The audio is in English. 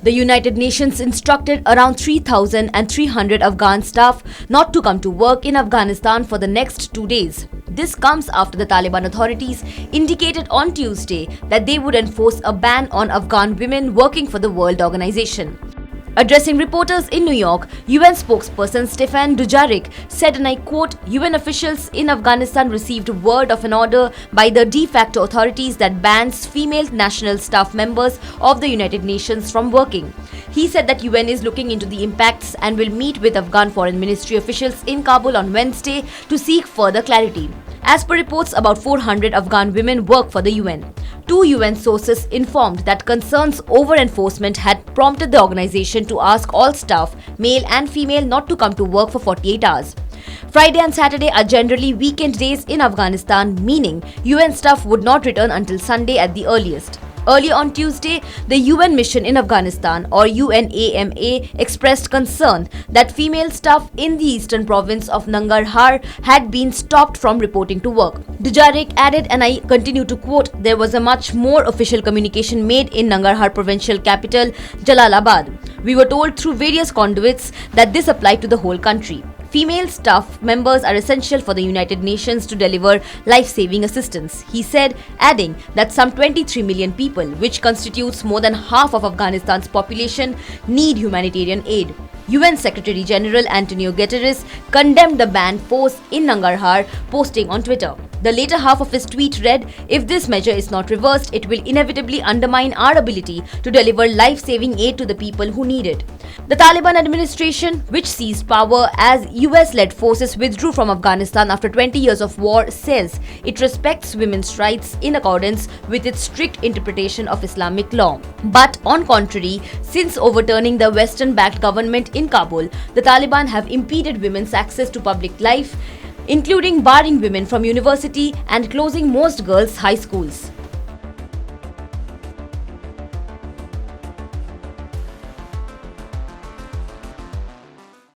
The United Nations instructed around 3,300 Afghan staff not to come to work in Afghanistan for the next 2 days. This comes after the Taliban authorities indicated on Tuesday that they would enforce a ban on Afghan women working for the World Organization. Addressing reporters in New York, UN spokesperson Stefan Dujarric said, and I quote, UN officials in Afghanistan received word of an order by the de facto authorities that bans female national staff members of the United Nations from working. He said that UN is looking into the impacts and will meet with Afghan Foreign Ministry officials in Kabul on Wednesday to seek further clarity. As per reports, about 400 Afghan women work for the UN. Two UN sources informed that concerns over enforcement had prompted the organization to ask all staff, male and female, not to come to work for 48 hours. Friday and Saturday are generally weekend days in Afghanistan, meaning UN staff would not return until Sunday at the earliest. Earlier on Tuesday, the UN mission in Afghanistan, or UNAMA, expressed concern that female staff in the eastern province of Nangarhar had been stopped from reporting to work. Dujarric added, and I continue to quote, there was a much more official communication made in Nangarhar provincial capital, Jalalabad. We were told through various conduits that this applied to the whole country. Female staff members are essential for the United Nations to deliver life-saving assistance, he said, adding that some 23 million people, which constitutes more than half of Afghanistan's population, need humanitarian aid. UN Secretary General Antonio Guterres condemned the ban forced in Nangarhar, posting on Twitter. The later half of his tweet read, if this measure is not reversed, it will inevitably undermine our ability to deliver life-saving aid to the people who need it. The Taliban administration, which seized power as US-led forces withdrew from Afghanistan after 20 years of war, says it respects women's rights in accordance with its strict interpretation of Islamic law. But on contrary, since overturning the Western-backed government in Kabul, the Taliban have impeded women's access to public life, including barring women from university and closing most girls' high schools.